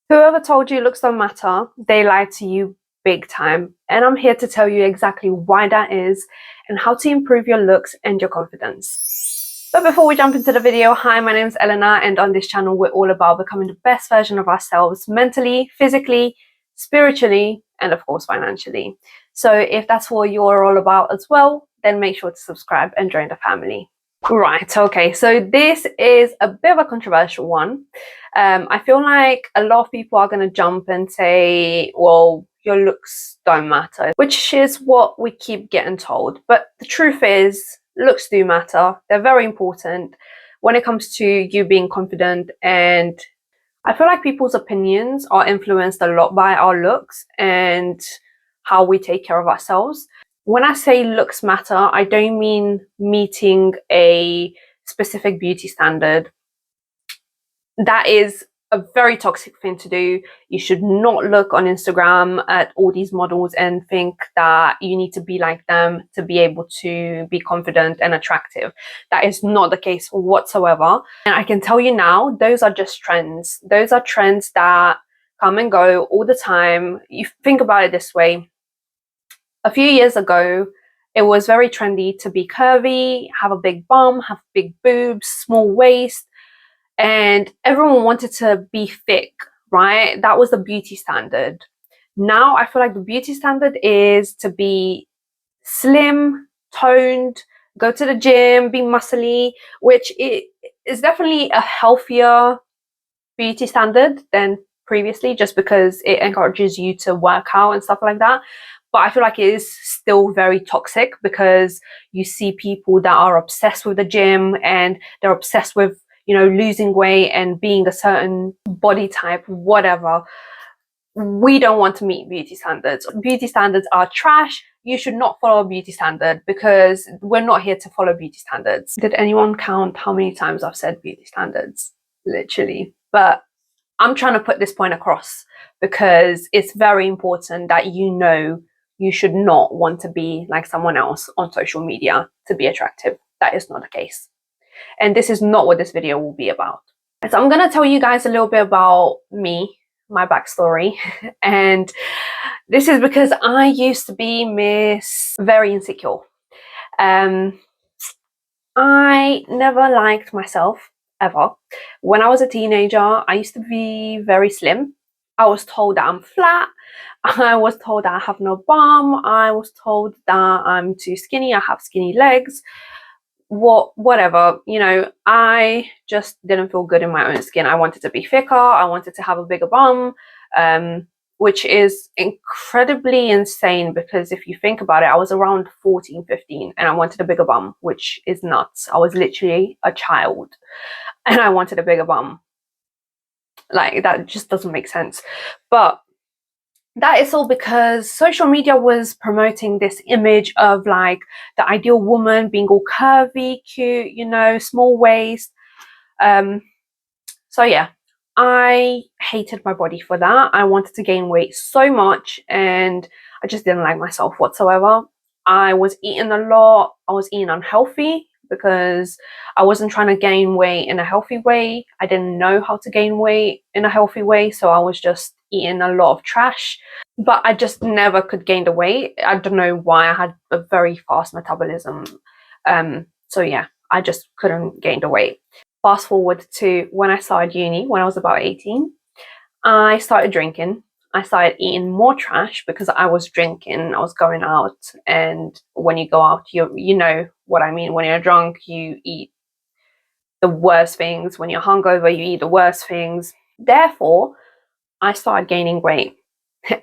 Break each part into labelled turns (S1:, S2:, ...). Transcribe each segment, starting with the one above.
S1: Whoever told you looks don't matter, they lied to you big time. And I'm here to tell you exactly why that is and how to improve your looks and your confidence. But before we jump into the video, hi, my name is Eleanor, and on this channel we're all about becoming the best version of ourselves mentally, physically, spiritually, and of course financially. So if that's what you're all about as well, then make sure to subscribe and join the family. Right, okay, so this is a bit of a controversial one. I feel like a lot of people are going to jump and say, well, your looks don't matter, which is what we keep getting told. But the truth is, looks do matter. They're very important when it comes to you being confident. And I feel like people's opinions are influenced a lot by our looks and how we take care of ourselves. When I say looks matter, I don't mean meeting a specific beauty standard. That is a very toxic thing to do. You should not look on Instagram at all these models and think that you need to be like them to be able to be confident and attractive. That is not the case whatsoever. And I can tell you now, those are just trends. Those are trends that come and go all the time. You think about it this way. A few years ago, it was very trendy to be curvy, have a big bum, have big boobs, small waist, and everyone wanted to be thick, right? That was the beauty standard. Now I feel like the beauty standard is to be slim, toned, go to the gym, be muscly, which is definitely a healthier beauty standard than previously, just because it encourages you to work out and stuff like that. But I feel like it is still very toxic because you see people that are obsessed with the gym and they're obsessed with, you know, losing weight and being a certain body type, whatever. We don't want to meet beauty standards. Beauty standards are trash. You should not follow a beauty standard because we're not here to follow beauty standards. Did anyone count how many times I've said beauty standards? Literally. But I'm trying to put this point across because it's very important that you know you should not want to be like someone else on social media to be attractive. That is not the case. And this is not what this video will be about. So I'm going to tell you guys a little bit about me, my backstory. And this is because I used to be Miss Very Insecure. I never liked myself, ever. When I was a teenager, I used to be very slim. I was told that I'm flat. I was told that I have no bum. I was told that I'm too skinny. I have skinny legs. Whatever, you know, I just didn't feel good in my own skin. I wanted to be thicker. I wanted to have a bigger bum, which is incredibly insane because if you think about it, I was around 14, 15 and I wanted a bigger bum, which is nuts. I was literally a child and I wanted a bigger bum. Like, that just doesn't make sense. But that is all because social media was promoting this image of like the ideal woman being all curvy, cute, you know, small waist. So yeah, I hated my body for that. I wanted to gain weight so much and I just didn't like myself whatsoever. I was eating a lot. I was eating unhealthy because I wasn't trying to gain weight in a healthy way. I didn't know how to gain weight in a healthy way, so I was just eating a lot of trash. But I just never could gain the weight. I don't know why. I had a very fast metabolism. So yeah, I just couldn't gain the weight. Fast forward to when I started uni, when I was about 18, I started drinking. I started eating more trash because I was drinking, I was going out, and when you go out, you know what I mean. When you're drunk, you eat the worst things. When you're hungover, you eat the worst things. Therefore, I started gaining weight,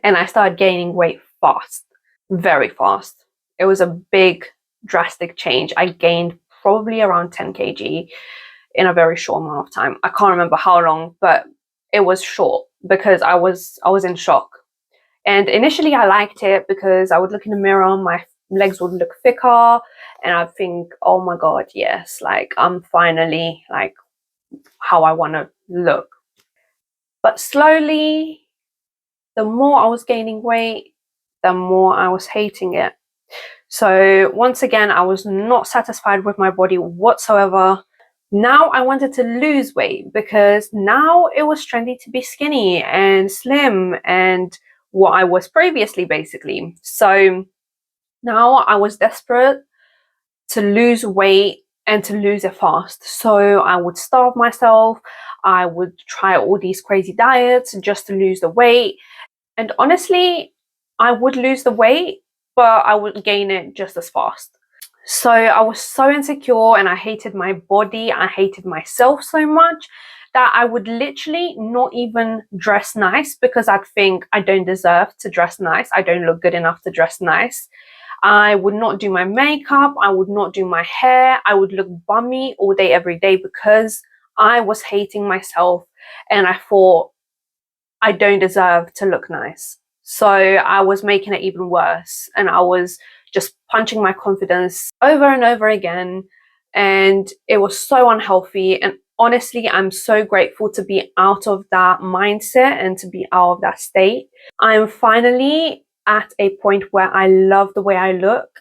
S1: and I started gaining weight fast, very fast. It was a big, drastic change. I gained probably around 10 kg in a very short amount of time. I can't remember how long, but it was short because I was in shock. And initially I liked it because I would look in the mirror, my legs would look thicker, and I'd think, oh my god, yes, like I'm finally like how I want to look. But slowly, the more I was gaining weight, the more I was hating it. So once again, I was not satisfied with my body whatsoever. Now I wanted to lose weight because now it was trendy to be skinny and slim and what I was previously, basically. So now I was desperate to lose weight and to lose it fast. So I would starve myself. I would try all these crazy diets just to lose the weight. And honestly, I would lose the weight, but I would gain it just as fast. So I was so insecure and I hated my body. I hated myself so much that I would literally not even dress nice because I'd think I don't deserve to dress nice. I don't look good enough to dress nice. I would not do my makeup. I would not do my hair. I would look bummy all day, every day because I was hating myself and I thought I don't deserve to look nice. So I was making it even worse and I was just punching my confidence over and over again. And it was so unhealthy. And honestly, I'm so grateful to be out of that mindset and to be out of that state. I'm finally at a point where I love the way I look,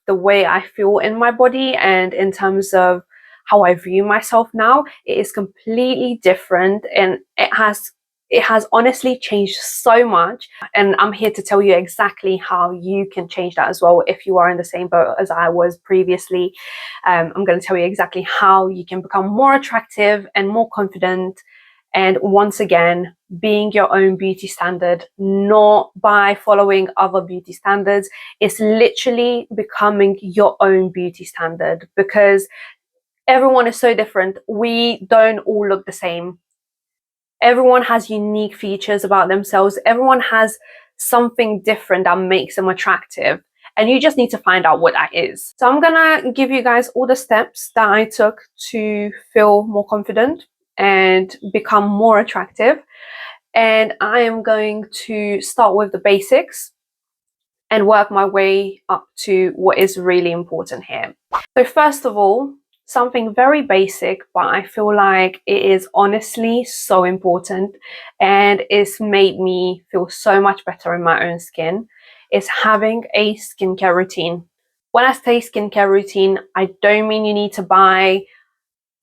S1: the way I feel in my body, and in terms of how I view myself now, it is completely different and it has honestly changed so much. And I'm here to tell you exactly how you can change that as well if you are in the same boat as I was previously. I'm going to tell you exactly how you can become more attractive and more confident. And once again, being your own beauty standard, not by following other beauty standards. It's literally becoming your own beauty standard because everyone is so different. We don't all look the same. Everyone has unique features about themselves. Everyone has something different that makes them attractive. And you just need to find out what that is. So I'm gonna give you guys all the steps that I took to feel more confident and become more attractive. And I am going to start with the basics and work my way up to what is really important here. So first of all, something very basic, but I feel like it is honestly so important and it's made me feel so much better in my own skin, is having a skincare routine. When I say skincare routine, I don't mean you need to buy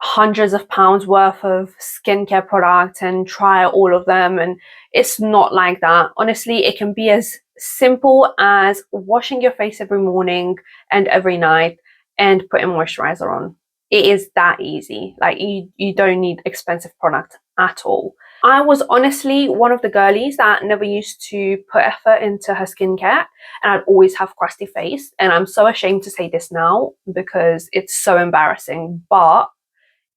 S1: hundreds of pounds worth of skincare products and try all of them, and it's not like that. Honestly, it can be as simple as washing your face every morning and every night and putting moisturizer on. It is that easy. Like you don't need expensive product at all. I was honestly one of the girlies that never used to put effort into her skincare and I'd always have crusty face, and I'm so ashamed to say this now because it's so embarrassing, but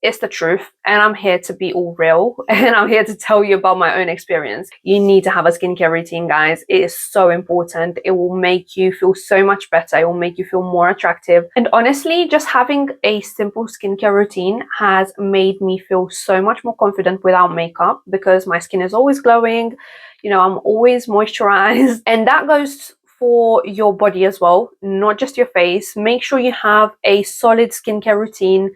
S1: it's the truth, and I'm here to be all real and I'm here to tell you about my own experience. You need to have a skincare routine, guys. It is so important. It will make you feel so much better. It will make you feel more attractive. And honestly, just having a simple skincare routine has made me feel so much more confident without makeup because my skin is always glowing. You know, I'm always moisturized, and that goes for your body as well, not just your face. Make sure you have a solid skincare routine.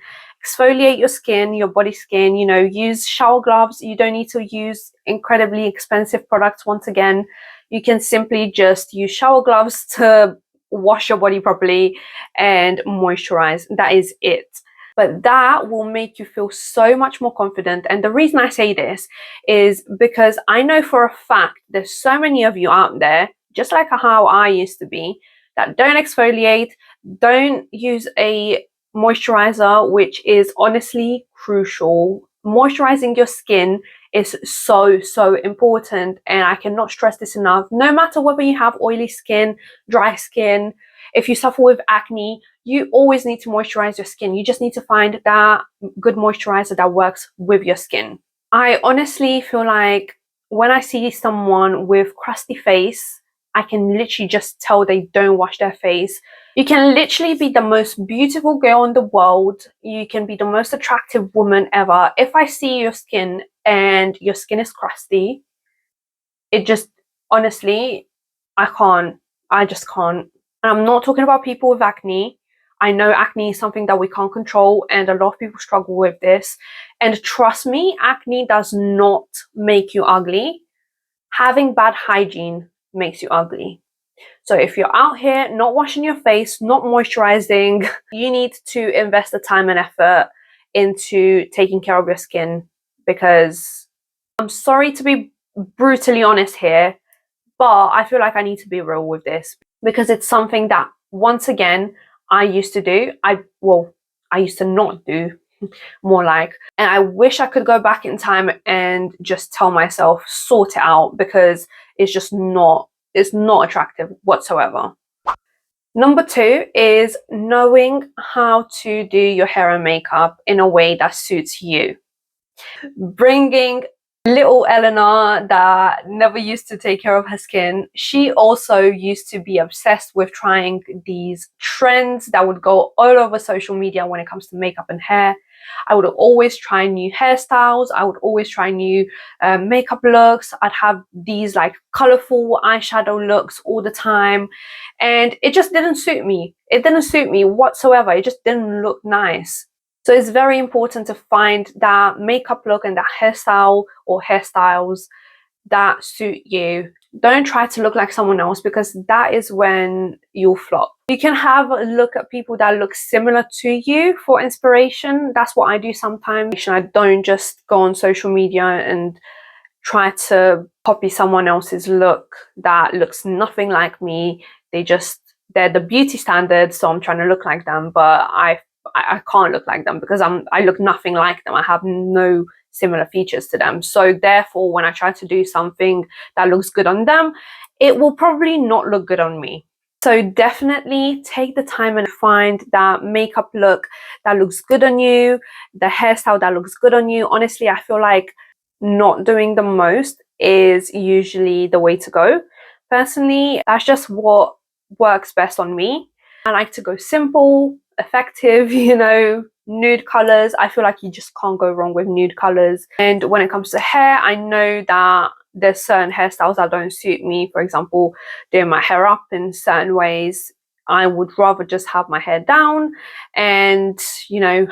S1: Exfoliate your skin, your body skin, you know, use shower gloves. You don't need to use incredibly expensive products. Once again, you can simply just use shower gloves to wash your body properly and moisturize. That is it. But that will make you feel so much more confident. And the reason I say this is because I know for a fact there's so many of you out there, just like how I used to be, that don't exfoliate, don't use a moisturizer, which is honestly crucial. Moisturizing your skin is so important, and I cannot stress this enough. No matter whether you have oily skin, dry skin, if you suffer with acne, you always need to moisturize your skin. You just need to find that good moisturizer that works with your skin. I honestly feel like when I see someone with crusty face, I can literally just tell they don't wash their face. You can literally be the most beautiful girl in the world. You can be the most attractive woman ever. If I see your skin and your skin is crusty, it just, honestly, I just can't. And I'm not talking about people with acne. I know acne is something that we can't control and a lot of people struggle with this. And trust me, acne does not make you ugly. Having bad hygiene makes you ugly. So if you're out here not washing your face, not moisturizing, you need to invest the time and effort into taking care of your skin, because I'm sorry to be brutally honest here, but I feel like I need to be real with this, because it's something that, once again, I used to do. I used to not do, more like, and I wish I could go back in time and just tell myself, sort it out, because it's not attractive whatsoever. Number 2 is knowing how to do your hair and makeup in a way that suits you. Bringing little Eleanor, that never used to take care of her skin, she also used to be obsessed with trying these trends that would go all over social media when it comes to makeup and hair. I would always try new hairstyles. I would always try new makeup looks. I'd have these like colorful eyeshadow looks all the time, and it just didn't suit me. It didn't suit me whatsoever. It just didn't look nice. So it's very important to find that makeup look and that hairstyle or hairstyles that suit you. Don't try to look like someone else, because that is when you'll flop. You can have a look at people that look similar to you for inspiration. That's what I do sometimes. I don't just go on social media and try to copy someone else's look that looks nothing like me. They're the beauty standard, so I'm trying to look like them, but I can't look like them, because I look nothing like them. I have no similar features to them. So therefore, when I try to do something that looks good on them, it will probably not look good on me. So definitely take the time and find that makeup look that looks good on you, the hairstyle that looks good on you. Honestly, I feel like not doing the most is usually the way to go. Personally, that's just what works best on me. I like to go simple, effective, nude colors. I feel like you just can't go wrong with nude colors. And when it comes to hair, I know that there's certain hairstyles that don't suit me. For example, doing my hair up in certain ways, I would rather just have my hair down and,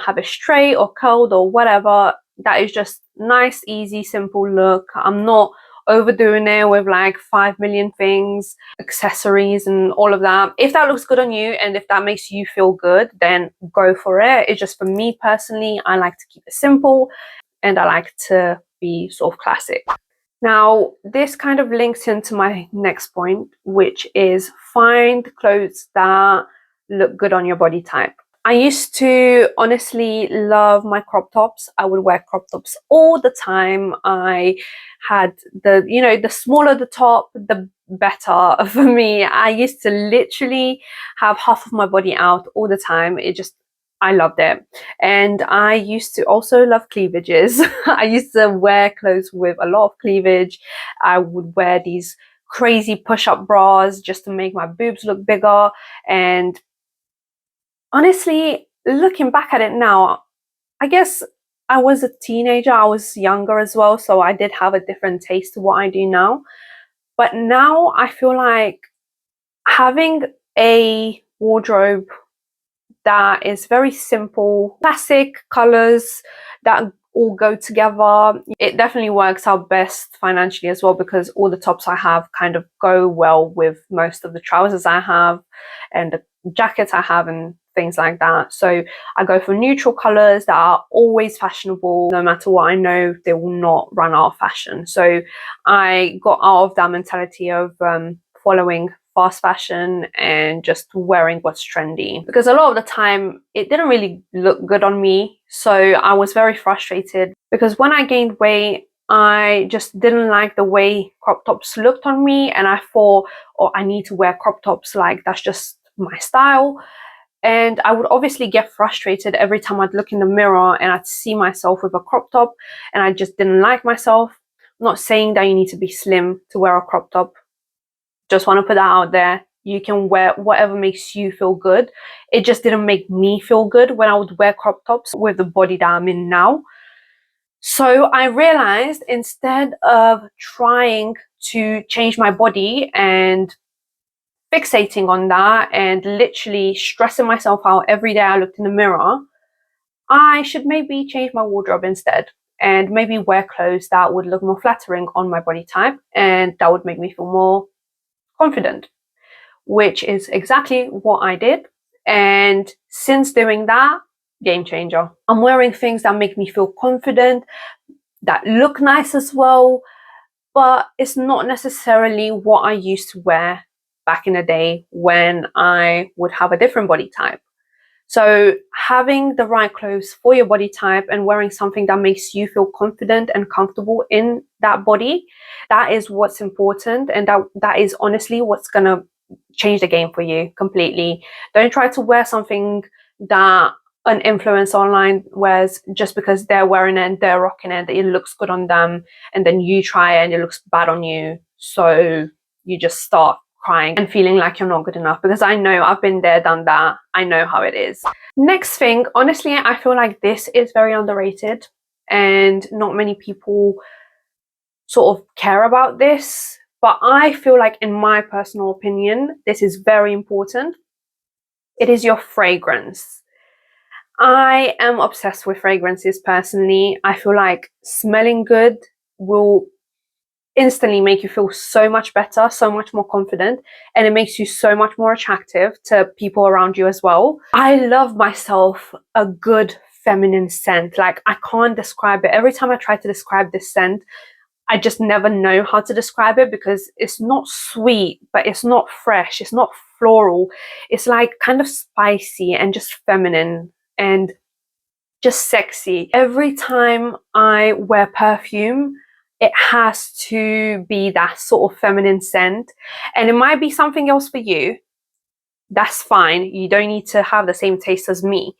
S1: have it straight or curled or whatever. That is just nice, easy, simple look. I'm not overdoing it with like 5 million things, accessories and all of that. If that looks good on you and if that makes you feel good, then go for it. It's just, for me personally, I like to keep it simple and I like to be sort of classic. Now, this kind of links into my next point, which is find clothes that look good on your body type. I used to honestly love my crop tops. I would wear crop tops all the time. I had the smaller the top, the better for me. I used to literally have half of my body out all the time. I loved it. And I used to also love cleavages. I used to wear clothes with a lot of cleavage. I would wear these crazy push-up bras just to make my boobs look bigger. And honestly, looking back at it now, I guess I was a teenager. I was younger as well, so I did have a different taste to what I do now. But now I feel like having a wardrobe that is very simple, classic colors that all go together, it definitely works out best financially as well, because all the tops I have kind of go well with most of the trousers I have and the jackets I have and things like that. So I go for neutral colors that are always fashionable. No matter what, I know they will not run out of fashion. So I got out of that mentality of following fast fashion and just wearing what's trendy, because a lot of the time it didn't really look good on me. So I was very frustrated, because when I gained weight, I just didn't like the way crop tops looked on me, and I thought, oh, I need to wear crop tops, like that's just my style. And I would obviously get frustrated every time I'd look in the mirror and I'd see myself with a crop top and I just didn't like myself. I'm not saying that you need to be slim to wear a crop top. Just want to put that out there. You can wear whatever makes you feel good. It just didn't make me feel good when I would wear crop tops with the body that I'm in now. So I realized, instead of trying to change my body and fixating on that and literally stressing myself out every day I looked in the mirror, I should maybe change my wardrobe instead and maybe wear clothes that would look more flattering on my body type and that would make me feel more confident, which is exactly what I did. And since doing that, game changer. I'm wearing things that make me feel confident, that look nice as well, but it's not necessarily what I used to wear back in the day when I would have a different body type. So having the right clothes for your body type and wearing something that makes you feel confident and comfortable in that body, that is what's important, and that is honestly what's gonna change the game for you completely. Don't try to wear something that an influencer online wears just because they're wearing it and they're rocking it, that it looks good on them, and then you try it and it looks bad on you. So you just start crying and feeling like you're not good enough, because I know I've been there, done that. I know how it is. Next thing, honestly, I feel like this is very underrated and not many people sort of care about this, but I feel like, in my personal opinion, this is very important. It is your fragrance. I am obsessed with fragrances personally. I feel like smelling good will instantly make you feel so much better, so much more confident, and it makes you so much more attractive to people around you as well. I love myself a good feminine scent. Like, I can't describe it. Every time I try to describe this scent, I just never know how to describe it, because it's not sweet, but it's not fresh, it's not floral. It's like kind of spicy and just feminine and just sexy. Every time I wear perfume, it has to be that sort of feminine scent. And it might be something else for you. That's fine. You don't need to have the same taste as me.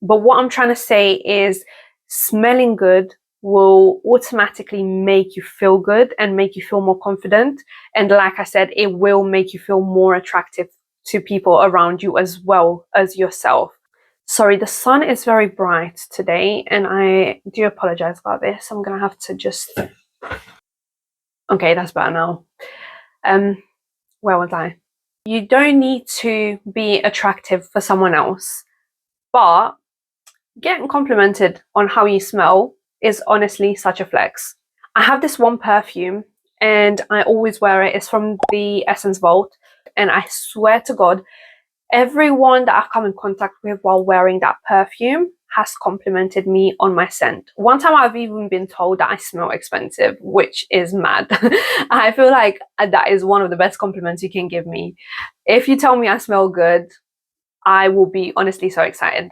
S1: But what I'm trying to say is, smelling good will automatically make you feel good and make you feel more confident. And like I said, it will make you feel more attractive to people around you as well as yourself. Sorry, the sun is very bright today, and I do apologize about this. I'm gonna have to just... Okay, that's better now. Where was I? You don't need to be attractive for someone else, but getting complimented on how you smell is honestly such a flex. I have this one perfume and I always wear it. It's from the Essence Vault, and I swear to God, everyone that I've come in contact with while wearing that perfume has complimented me on my scent. One time I've even been told that I smell expensive, which is mad. I feel like that is one of the best compliments you can give me. If you tell me I smell good, I will be honestly so excited.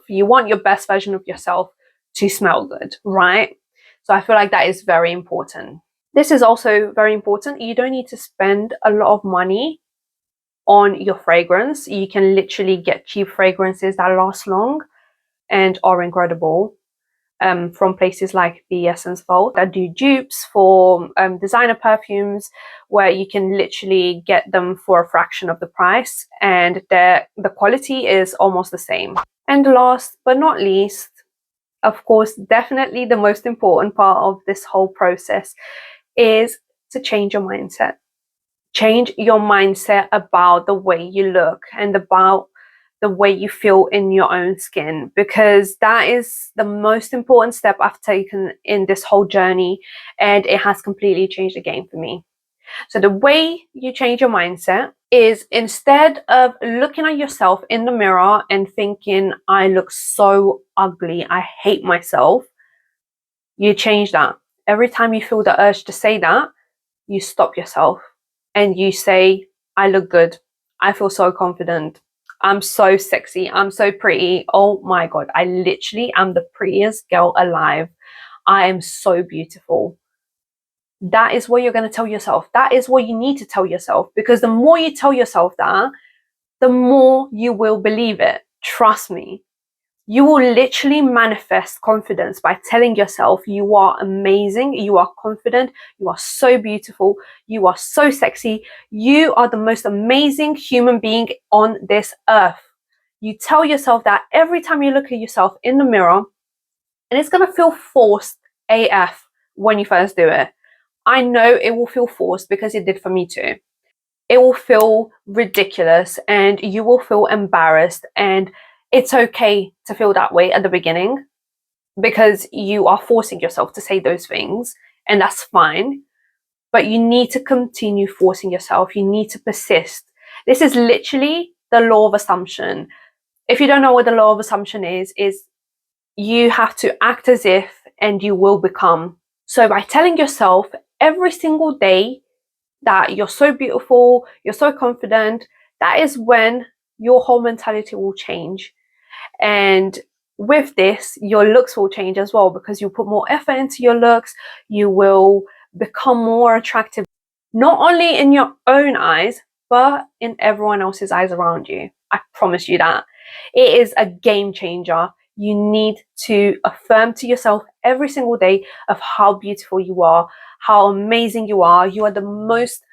S1: You want your best version of yourself to smell good, right? So I feel like that is very important. This is also very important. You don't need to spend a lot of money on your fragrance. You can literally get cheap fragrances that last long and are incredible, from places like the Essence Vault that do dupes for designer perfumes, where you can literally get them for a fraction of the price, and the quality is almost the same. And last but not least, of course, definitely the most important part of this whole process is to change your mindset. Change your mindset about the way you look and about the way you feel in your own skin, because that is the most important step I've taken in this whole journey, and it has completely changed the game for me. So the way you change your mindset is, instead of looking at yourself in the mirror and thinking, I look so ugly, I hate myself, you change that. Every time you feel the urge to say that, you stop yourself and you say, I look good, I feel so confident, I'm so sexy, I'm so pretty, oh my God, I literally am the prettiest girl alive, I am so beautiful. That is what you're going to tell yourself. That is what you need to tell yourself, because the more you tell yourself that, the more you will believe it. Trust me. You will literally manifest confidence by telling yourself you are amazing, you are confident, you are so beautiful, you are so sexy, you are the most amazing human being on this earth. You tell yourself that every time you look at yourself in the mirror, and it's going to feel forced AF when you first do it. I know it will feel forced, because it did for me too. It will feel ridiculous and you will feel embarrassed, and it's okay to feel that way at the beginning, because you are forcing yourself to say those things, and that's fine. But you need to continue forcing yourself. You need to persist. This is literally the law of assumption. If you don't know what the law of assumption is you have to act as if and you will become. So by telling yourself every single day that you're so beautiful, you're so confident, that is when your whole mentality will change. And with this, your looks will change as well, because you put more effort into your looks, you will become more attractive, not only in your own eyes, but in everyone else's eyes around you. I promise you that. It is a game changer. You need to affirm to yourself every single day of how beautiful you are, how amazing you are. You are the most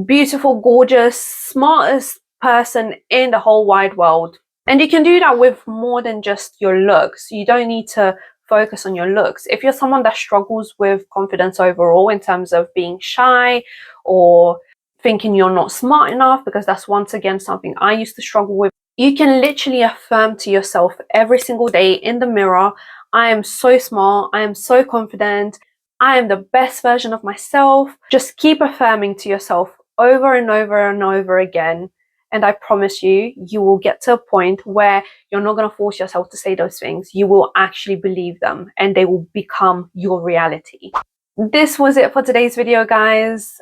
S1: beautiful, gorgeous, smartest person in the whole wide world. And you can do that with more than just your looks. You don't need to focus on your looks. If you're someone that struggles with confidence overall in terms of being shy or thinking you're not smart enough, because that's once again something I used to struggle with, you can literally affirm to yourself every single day in the mirror, I am so smart, I am so confident, I am the best version of myself. Just keep affirming to yourself over and over and over again. And I promise you, you will get to a point where you're not going to force yourself to say those things. You will actually believe them and they will become your reality. This was it for today's video, guys.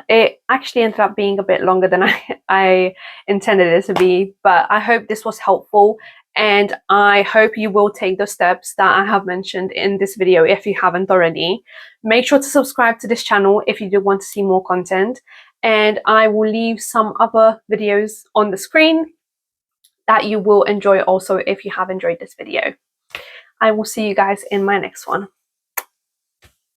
S1: It actually ended up being a bit longer than I intended it to be, but I hope this was helpful. And I hope you will take the steps that I have mentioned in this video if you haven't already. Make sure to subscribe to this channel if you do want to see more content. And I will leave some other videos on the screen that you will enjoy also if you have enjoyed this video. I will see you guys in my next one.